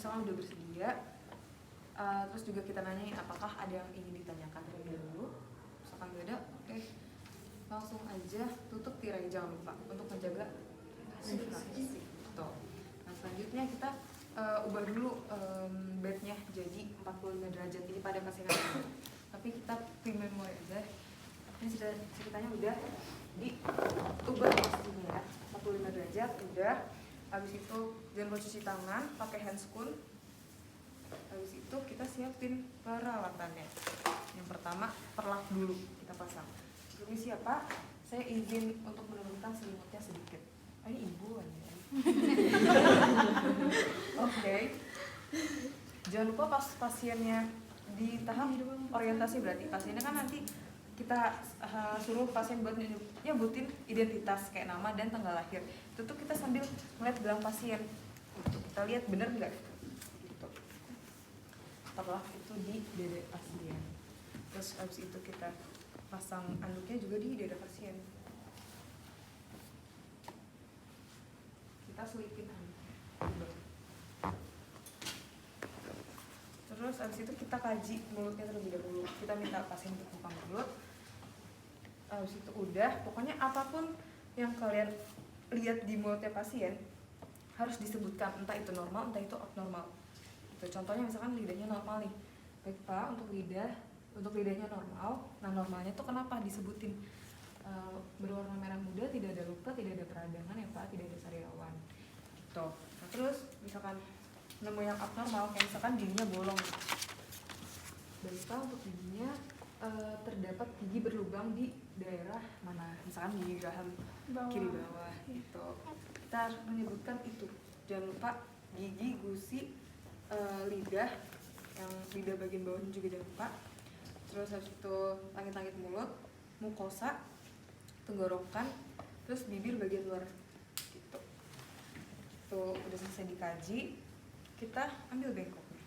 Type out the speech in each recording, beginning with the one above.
misalkan udah bersedia, terus juga kita nanyain apakah ada yang ingin ditanyakan terlebih dahulu. Misalkan nggak ada, oke, langsung aja tutup tirai, jangan lupa untuk menjaga privasi. Nah selanjutnya kita ubah dulu bednya jadi 45 derajat ini pada pasien yang tapi kita pre-memory aja. Ini ceritanya udah diubah posisinya ya, 45 derajat udah. Habis itu jangan lupa cuci tangan pakai handscoon. Habis itu kita siapin peralatannya. Yang pertama perlak dulu kita pasang. Permisi ya Pak, saya izin untuk menurunkan selimutnya sedikit. Ini ibu kan ya. Oke. Jangan lupa pas pasiennya di tahap orientasi, berarti pasiennya kan nanti kita suruh pasien buat nyebutin identitas kayak nama dan tanggal lahir. Itu tuh kita sambil ngeliat gelang pasien. Kita lihat bener nggak gitu. Setelah itu di dada pasien. Terus habis itu kita pasang anduknya juga di dada pasien. Kita selipin anduknya. Terus abis itu kita kaji mulutnya terlebih dahulu. Kita minta pasien untuk buka mulut. Abis itu udah, pokoknya apapun yang kalian lihat di mulutnya pasien harus disebutkan, entah itu normal, entah itu abnormal. Itu contohnya misalkan lidahnya normal nih. Baik Pak, untuk lidahnya normal. Nah normalnya tuh kenapa disebutin berwarna merah muda, tidak ada luka, tidak ada peradangan ya Pak, tidak ada sariawan. Gitu. Nah, terus misalkan nemu yang abnormal, kayak misalkan giginya bolong. Baik Pak, untuk giginya terdapat gigi berlubang di daerah mana, misalkan gigi geraham kiri bawah gitu. Kita harus menyebutkan itu. Jangan lupa gigi, gusi, lidah, yang lidah bagian bawahnya juga jangan lupa. Terus habis itu langit-langit mulut, mukosa, tenggorokan, terus bibir bagian luar gitu. Tuh udah selesai dikaji, kita ambil bengkoknya,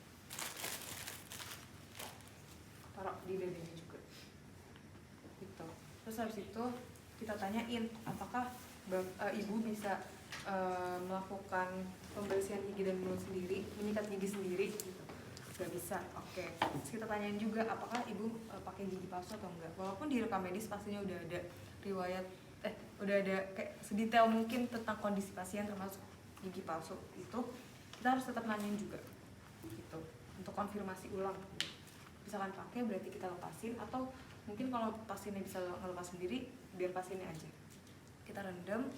taruh di dadanya juga gitu. Terus habis itu kita tanyain apakah ibu bisa melakukan pembersihan gigi dan mulut sendiri, menyikat gigi sendiri gitu. Gak bisa, oke. Terus kita tanyain juga apakah ibu pakai gigi palsu atau enggak. Walaupun di rekam medis pastinya udah ada riwayat, udah ada kayak sedetail mungkin tentang kondisi pasien termasuk gigi palsu itu, kita harus tetap nanyain juga gitu untuk konfirmasi ulang. Misalkan pakai berarti kita lepasin, atau mungkin kalau pasiennya bisa ngelepas sendiri biar pasiennya aja. Kita rendam,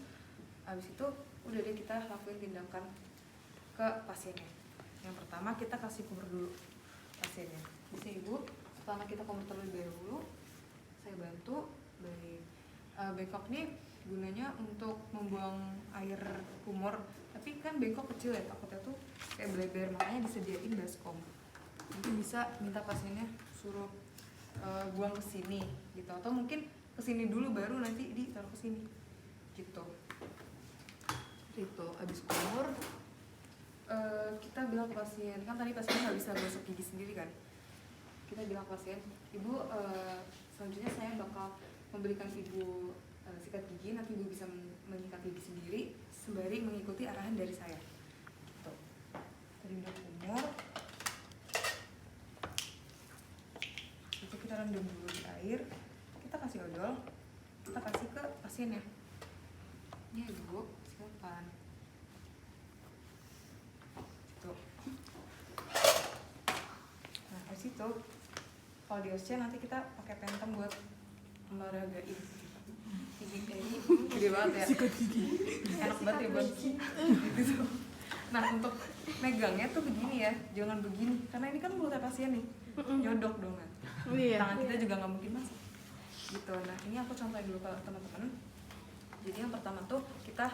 habis itu udah deh kita lakuin tindakan ke pasiennya. Yang pertama kita kasih kumur dulu pasiennya. Bisa ibu, setelah kita kumur terlebih dahulu, saya bantu dari bengkok nih gunanya untuk membuang air kumur, tapi kan bengkok kecil ya, takutnya tuh kayak bleber, makanya disediain baskom. Nanti bisa minta pasiennya suruh buang ke sini gitu, atau mungkin ke sini dulu baru nanti ditaruh ke sini gitu. Itu habis kumur kita bilang ke pasien, kan tadi pasien nggak bisa gosok gigi sendiri kan, kita bilang ke pasien, ibu selanjutnya saya bakal memberikan ibu sikat gigi, nanti ibu bisa menyikat gigi sendiri sembari mengikuti arahan dari saya gitu. Tadi udah kumur, itu kita rendam dulu di air, kita kasih odol, kita kasih ke pasiennya. Ini ibu, silakan. Nah, habis itu kalau di OSCE nanti kita pakai pentem buat olahragain gigi ini gede banget ya, enak banget ya buat gitu. Nah untuk megangnya tuh begini ya, jangan begini karena ini kan mulutnya pasien nih, nyodok dong kan, tangan kita juga nggak mungkin masuk gitu. Nah ini aku contohin dulu ke teman-teman. Jadi yang pertama tuh kita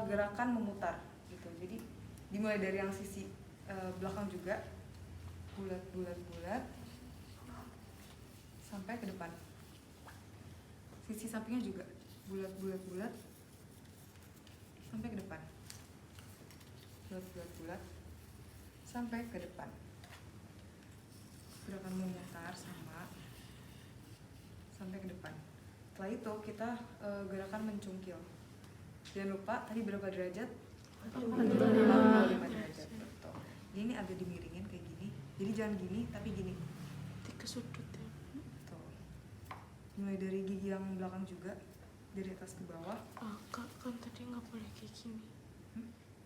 gerakan memutar gitu, jadi dimulai dari yang sisi belakang juga, bulat sampai ke depan. Sisi sampingnya juga bulat sampai ke depan. Bulat sampai ke depan. Gerakan memutar sama sampai ke depan. Setelah itu kita gerakan mencungkil. Jangan lupa tadi berapa derajat? 45 derajat. Betul. jangan gini tapi gini ke sudut ya. tuh. Mulai dari gigi yang belakang juga, dari atas ke bawah. Kak, kan tadi nggak boleh kayak gini.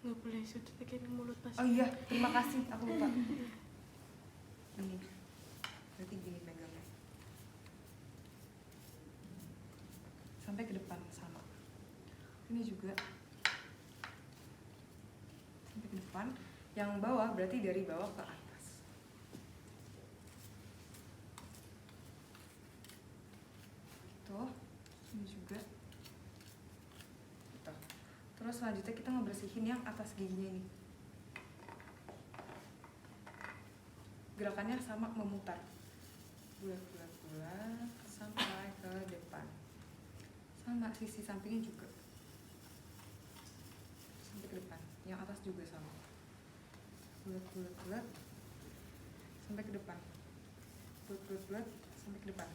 Nggak boleh sudut kayak mulut pas. Oh iya, terima kasih, aku lupa. Ini berarti gini pegangnya sampai ke depan sama. Ini juga sampai ke depan. Yang bawah berarti dari bawah ke atas. Gitu. Ini juga. Gitu. Terus selanjutnya kita ngebersihin yang atas giginya ini. Gerakannya sama, memutar. Bulat sampai ke depan. Sama sisi sampingnya juga. Sampai ke depan. Yang atas juga sama. Bulat sampai ke depan. Bulat sampai ke depan.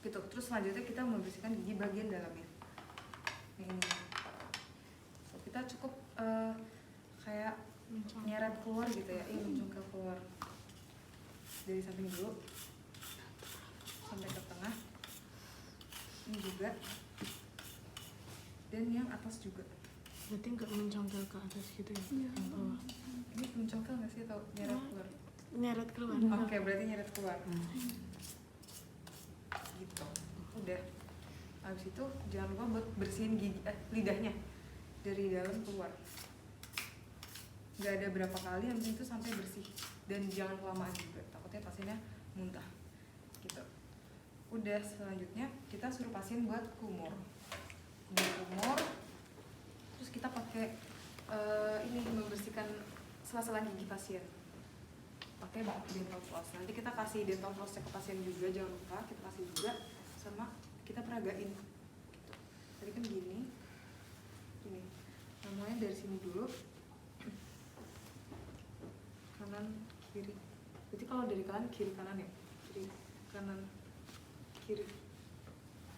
Gitu. Terus selanjutnya kita membersihkan gigi bagian dalamnya. Ini. So, kita cukup kayak nyeret keluar gitu ya. Ini mencongkel keluar. Dari samping dulu sampai ke tengah. Ini juga. Dan yang atas juga. Berarti nggak mencongkel ke atas gitu ya? Yang bawah. Ini mencongkel nggak sih atau nyeret keluar? Nyeret keluar. Oke, berarti nyeret keluar. Gitu. Udah. Habis itu jangan lupa buat bersihin gigi, lidahnya dari dalam keluar. Nggak ada berapa kali, yang penting itu sampai bersih. Dan jangan kelamaan juga, takutnya pasiennya muntah. Gitu. Udah, selanjutnya kita suruh pasien buat kumur. Kumur. Terus kita pakai ini membersihkan sela-sela gigi pasien. Pakai dental floss. Nanti kita kasih dental floss ke pasien juga, jangan lupa kita kasih juga, sama kita peragain. Gitu. Tadi kan gini. Namanya dari sini dulu. Kanan kiri. Berarti kalau dari kanan kiri kanan ya. Kiri kanan kiri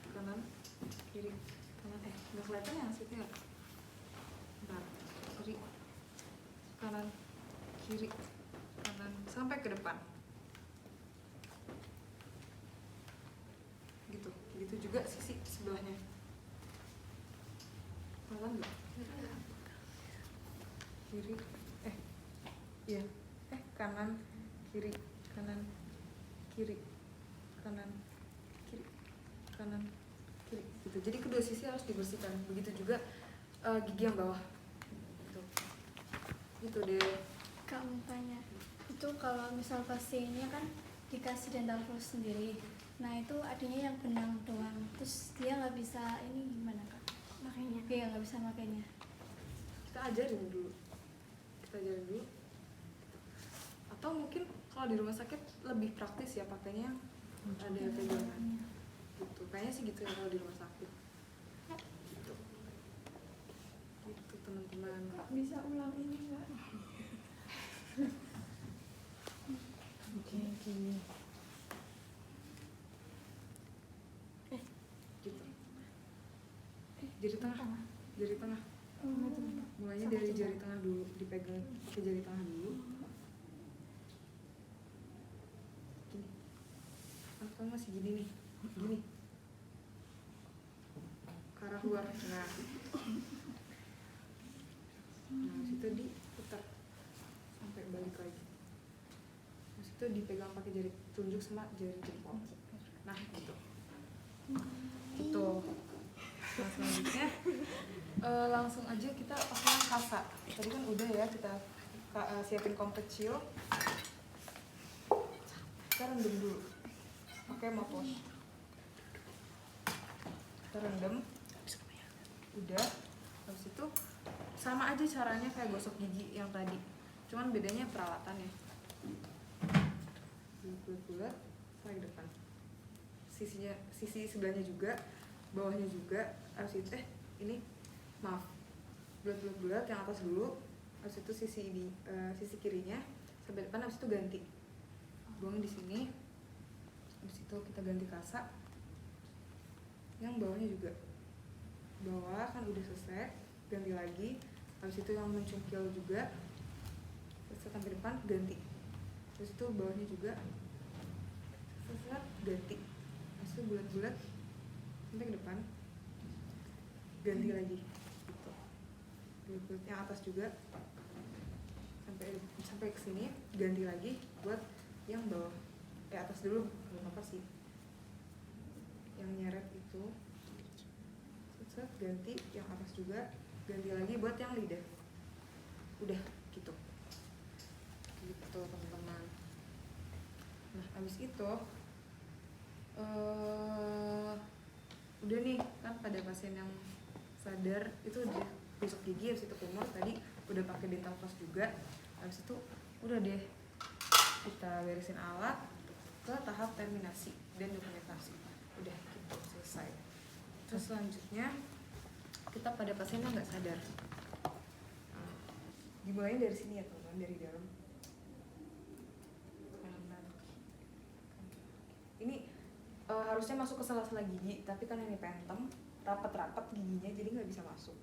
kanan kiri kanan. Nggak kelihatan ya hasilnya. Bentar. Kiri kanan kiri kanan sampai ke depan. Gitu juga sisi sebelahnya. Pelan nggak? Kiri iya kanan kiri kanan kiri kanan kiri kanan kiri gitu. Jadi kedua sisi harus dibersihkan. Begitu juga gigi yang bawah gitu deh. Kak, mau tanya, itu kalau misal pasiennya kan dikasih dental floss sendiri, nah itu adanya yang benang doang, terus dia nggak bisa ini gimana Kak? Makanya dia nggak bisa makainya. Kita ajarin dulu. Atau mungkin kalau di rumah sakit lebih praktis ya pakainya ada pegangan gitu. Kayaknya sih gitu ya kalau di rumah sakit. Gitu teman-teman. Bisa ulang ini nggak? Oke. Gitu. Jari tengah. Mulainya dari jari tengah dulu, dipegang ke jari tengah dulu. Gini. Atau masih gini nih, gini. Ke arah luar. Nah, situ diputar sampai balik lagi. Terus itu dipegang pakai jari telunjuk sama jari jempol. Nah, gitu. Gitu. Nah, selanjutnya langsung aja kita pakai kasa. Tadi kan udah ya kita siapin kom kecil. Kita rendam dulu pakai mouthwash. Kita rendam. Udah. Habis itu sama aja caranya kayak gosok gigi yang tadi. Cuman bedanya peralatannya. Bulat-bulat sampai ke depan. Sisi sebelahnya juga, bawahnya juga. Habis itu ini maaf, bulat yang atas dulu. Habis itu sisi kirinya sampai depan. Habis itu ganti, buang di sini. Habis itu kita ganti kasa. Yang bawahnya juga, bawah kan udah selesai, ganti lagi. Habis itu yang mencungkil juga, terus sampai depan ganti. terus itu bawahnya juga set ganti, terus itu bulat-bulat sampai ke depan, ganti lagi gitu, bulat-bulat yang atas juga sampai ke sini, ganti lagi buat yang bawah, atas dulu nggak apa sih, yang nyeret itu set ganti, yang atas juga ganti lagi buat yang lidah, udah gitu teman-teman. Nah habis itu udah nih kan pada pasien yang sadar itu udah tusuk gigi, habis itu kumur, tadi udah pakai dental floss juga, habis itu udah deh kita beresin alat ke tahap terminasi dan dokumentasi, udah gitu selesai. Terus selanjutnya kita pada pasien yang nggak sadar, dimulai dari sini ya teman-teman, dari dalam kanan. Ini harusnya masuk ke sela-sela gigi, tapi kan ini pentem rapat-rapat giginya, jadi nggak bisa masuk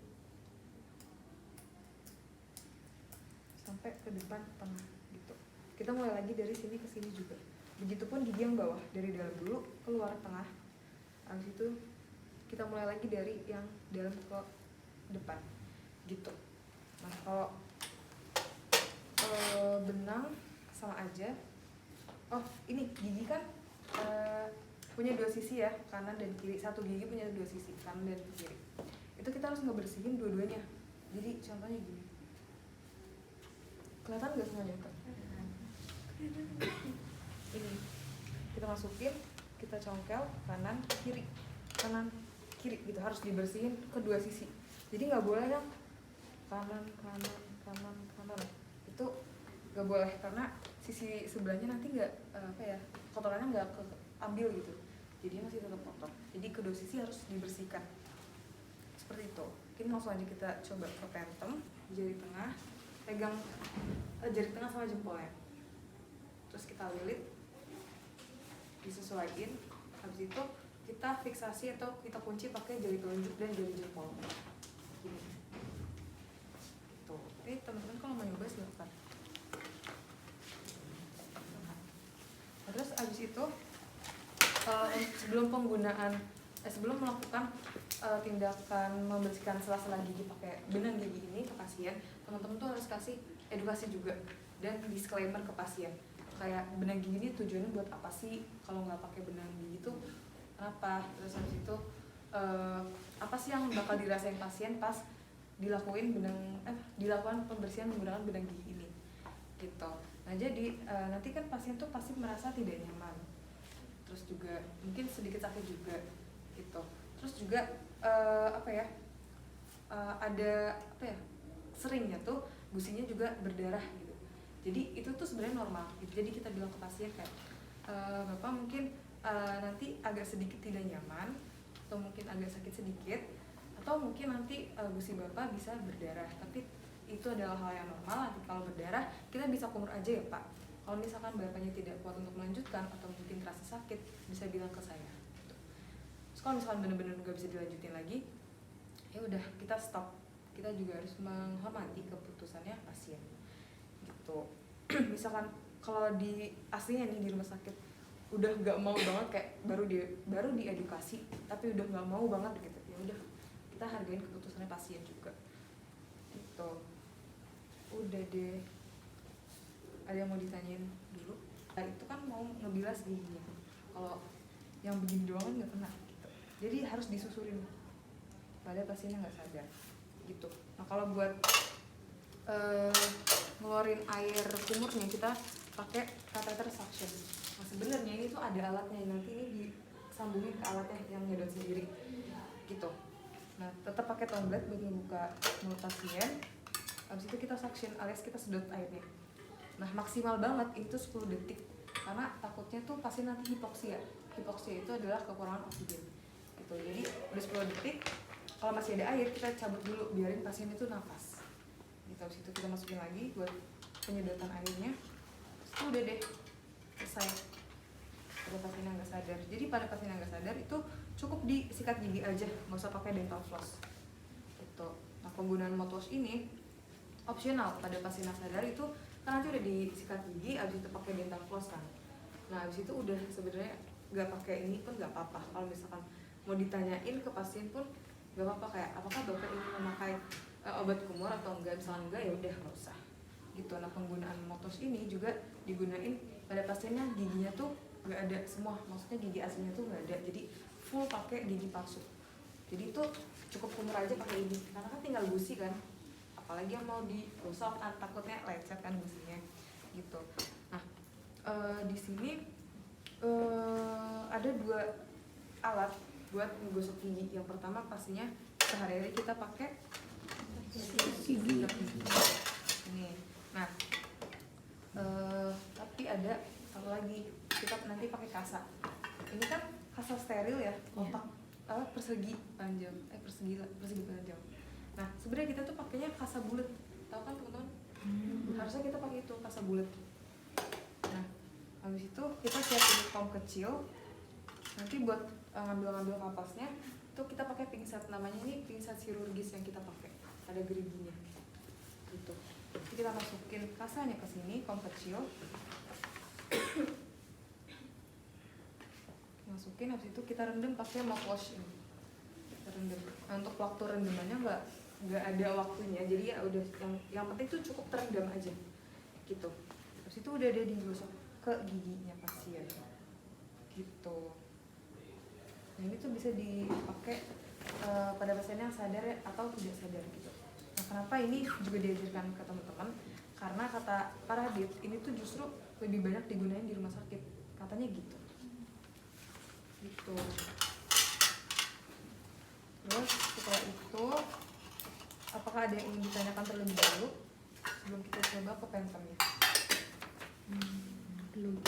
sampai ke depan tengah gitu. Kita mulai lagi dari sini ke sini juga, begitupun gigi yang bawah, dari dalam dulu keluar tengah, habis itu kita mulai lagi dari yang dalam ke depan gitu. Nah kalau benang sama aja. Oh ini gigi kan punya dua sisi ya, kanan dan kiri, satu gigi punya dua sisi, kanan dan kiri. Itu kita harus ngebersihin dua-duanya. Jadi contohnya gini, kelihatan nggak semuanya? Ini kita masukin, kita congkel kanan kiri gitu, harus dibersihin kedua sisi. Jadi nggak boleh yang kanan itu nggak boleh, karena sisi sebelahnya nanti nggak kotorannya nggak keambil gitu, jadi masih tetap kotor. Jadi kedua sisi harus dibersihkan seperti itu. Mungkin langsung aja kita coba ke pentem, jari tengah, pegang jari tengah sama jempolnya, terus kita lilit, disesuaikan. Habis itu kita fiksasi atau kita kunci pakai jari telunjuk dan jari jempol gini. Tuh, teman-teman kalau mau nyoba silakan. Terus abis itu sebelum melakukan tindakan membersihkan sela-sela gigi pakai benang gigi ini ke pasien, teman-teman tuh harus kasih edukasi juga dan disclaimer ke pasien, kayak benang gigi ini tujuannya buat apa sih, kalau nggak pakai benang gigi itu kenapa, terus habis itu apa sih yang bakal dirasain pasien pas dilakukan pembersihan menggunakan benang gigi ini gitu. Nah jadi nanti kan pasien tuh pasti merasa tidak nyaman, terus juga mungkin sedikit sakit juga gitu. Terus juga seringnya tuh gusinya juga berdarah gitu. Jadi itu tuh sebenarnya normal gitu. Jadi kita bilang ke pasien kayak Bapak mungkin nanti agak sedikit tidak nyaman, atau mungkin agak sakit sedikit, atau mungkin nanti gusi Bapak bisa berdarah, tapi itu adalah hal yang normal. Nanti kalau berdarah kita bisa kumur aja ya Pak. Kalau misalkan bapaknya tidak kuat untuk melanjutkan atau mungkin terasa sakit, bisa bilang ke saya gitu. Terus kalau misalkan benar-benar nggak bisa dilanjutin lagi, ya udah kita stop. Kita juga harus menghormati keputusannya pasien gitu. Misalkan kalau di aslinya nih di rumah sakit udah nggak mau banget, kayak baru diedukasi tapi udah nggak mau banget gitu, ya udah kita hargain keputusannya pasien juga gitu. Udah deh, ada yang mau ditanyain dulu? Nah, itu kan mau ngebilas giginya, kalau yang begini doang kan nggak kena gitu. Jadi harus disusurin pada pasiennya nggak sadar gitu. Nah kalau buat ngeluarin air kumurnya kita pakai catheter suction. Nah sebenarnya ini tuh ada alatnya, nanti ini disambungin ke alatnya yang nyedot sendiri gitu. Nah tetap pakai tomblet buat ngebuka mulut pasien. Habis itu kita suction alias kita sedot airnya. Nah maksimal banget itu 10 detik, karena takutnya tuh pasien nanti hipoksia. Hipoksia itu adalah kekurangan oksigen gitu. Jadi udah 10 detik, kalau masih ada air kita cabut dulu, biarin pasien itu nafas gitu. Habis itu kita masukin lagi buat penyedotan airnya. Itu udah deh selesai pada pasien yang nggak sadar. Jadi pada pasien yang nggak sadar itu cukup disikat gigi aja, nggak usah pakai dental floss gitu. Nah penggunaan mouthwash ini opsional pada pasien yang sadar, itu kan nanti udah disikat gigi, abis itu pakai dental floss kan. Nah abis itu udah sebenarnya nggak pakai ini pun nggak apa-apa. Kalau misalkan mau ditanyain ke pasien pun nggak apa-apa, kayak apakah dokter ini memakai obat kumur atau enggak, misalnya enggak ya udah nggak usah gitu. Nah penggunaan motos ini juga digunain pada pasien yang giginya tuh nggak ada semua, maksudnya gigi aslinya tuh nggak ada, jadi full pakai gigi palsu. Jadi itu cukup kumur aja pakai ini, karena kan tinggal gusi kan, apalagi yang mau digosok kan takutnya lecet kan gusinya gitu. Nah di sini ada 2 alat buat menggosok gigi. Yang pertama pastinya sehari-hari kita pakai gigi ini. Nah tapi ada satu lagi, kita nanti pakai kasa. Ini kan kasa steril ya, kotak persegi panjang, persegi panjang. Nah sebenarnya kita tuh pakainya kasa bulat, tahu kan teman-teman? Harusnya kita pakai itu kasa bulat. Nah habis itu kita siapin foam kecil. Nanti buat ngambil kapasnya itu kita pakai pinset, namanya ini pinset chirurgis yang kita pakai, ada geriginya gitu. Jadi kita masukin kasanya ke sini, foam kecil masukin, habis itu kita rendam pakai mouthwash ini. Kita rendam. Nah, untuk waktu rendamannya nggak ada waktunya, jadi ya udah yang penting tuh cukup terendam aja gitu. Habis itu udah ada digosok ke giginya pasien gitu. Nah ini tuh bisa dipakai pada pasien yang sadar atau tidak sadar gitu. Nah kenapa ini juga diajarkan ke teman-teman, karena kata para Radit ini tuh justru lebih banyak digunain di rumah sakit, katanya gitu. Terus setelah itu apakah ada yang ingin ditanyakan terlebih dahulu sebelum kita coba ke pentemnya? Belum.